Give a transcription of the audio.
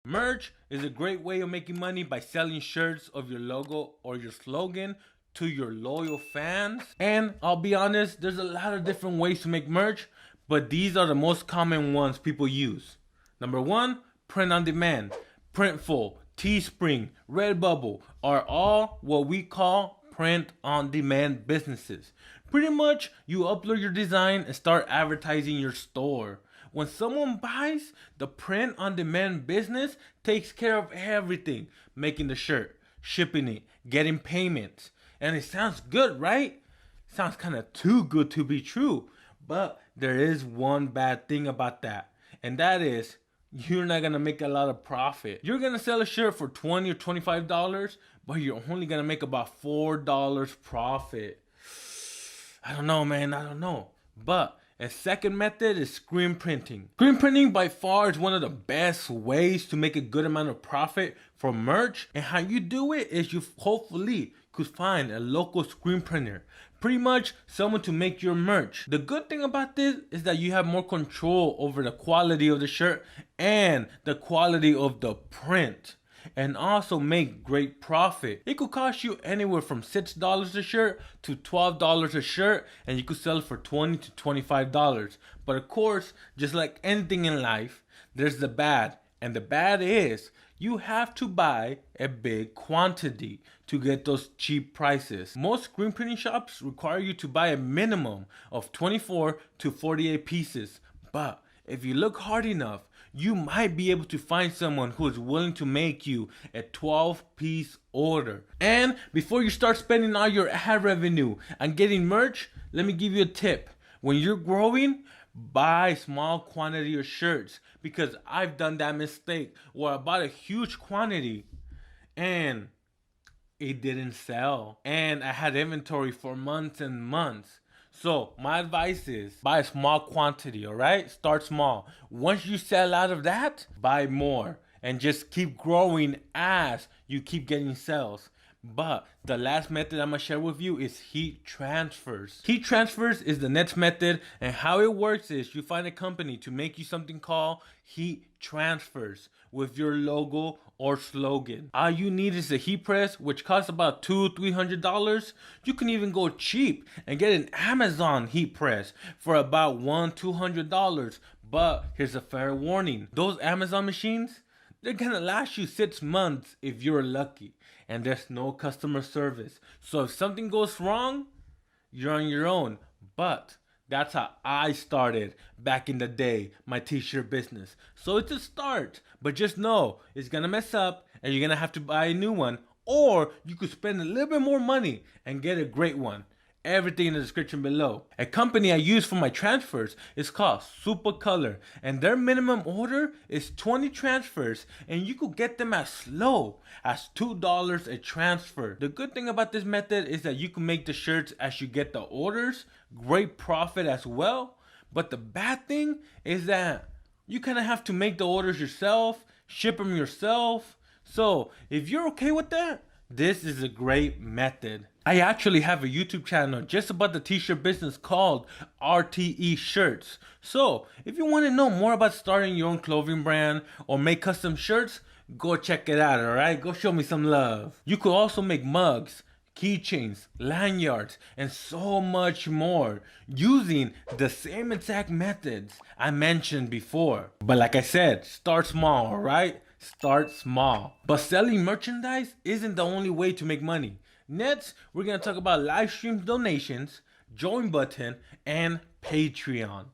Merch is a great way of making money by selling shirts of your logo or your slogan to your loyal fans. And I'll be honest, there's a lot of different ways to make merch, but these are the most common ones people use. Number one, print on demand. Printful, Teespring, Redbubble are all what we call print on demand businesses. Pretty much, you upload your design and start advertising your store. When someone buys, the print on demand business takes care of everything, making the shirt, shipping it, getting payments. And it sounds good, right? Sounds kind of too good to be true. But there is one bad thing about that, and that is you're not gonna make a lot of profit. You're gonna sell a shirt for $20 or $25, but you're only gonna make about $4 profit. I don't know, man. I don't know. But a second method is screen printing. Screen printing by far is one of the best ways to make a good amount of profit from merch. And how you do it is you hopefully could find a local screen printer. Pretty much someone to make your merch. The good thing about this is that you have more control over the quality of the shirt and the quality of the print, and also make great profit. It could cost you anywhere from $6 a shirt to $12 a shirt, and you could sell it for $20 to $25. But of course, just like anything in life, there's the bad. And the bad is you have to buy a big quantity to get those cheap prices. Most screen printing shops require you to buy a minimum of 24 to 48 pieces. But if you look hard enough, you might be able to find someone who is willing to make you a 12-piece order. And before you start spending all your ad revenue and getting merch, let me give you a tip. When you're growing, buy small quantity of shirts, because I've done that mistake where I bought a huge quantity and it didn't sell, and I had inventory for months and months. So my advice is buy a small quantity, all right? Start small. Once you sell out of that, buy more and just keep growing as you keep getting sales. But the last method I'm gonna share with you is heat transfers. Heat transfers is the next method, and how it works is you find a company to make you something called heat transfers with your logo or slogan. All you need is a heat press, which costs about $200-300. You can even go cheap and get an Amazon heat press for about $100-200. But here's a fair warning: those Amazon machines, they're gonna last you 6 months if you're lucky, and there's no customer service. So if something goes wrong, you're on your own. But that's how I started back in the day, my t-shirt business. So it's a start, but just know it's gonna mess up and you're gonna have to buy a new one, or you could spend a little bit more money and get a great one. Everything in the description below. A company I use for my transfers is called Super Color, and their minimum order is 20 transfers, and you could get them as low as $2 a transfer. The good thing about this method is that you can make the shirts as you get the orders, great profit as well. But the bad thing is that you kind of have to make the orders yourself, ship them yourself. So if you're okay with that, this is a great method. I actually have a YouTube channel just about the t-shirt business called RTE Shirts. So if you want to know more about starting your own clothing brand or make custom shirts, go check it out, alright? Go show me some love. You could also make mugs, keychains, lanyards, and so much more using the same exact methods I mentioned before. But like I said, start small, alright? Start small. But selling merchandise isn't the only way to make money. Next, we're going to talk about live stream donations, join button, and Patreon.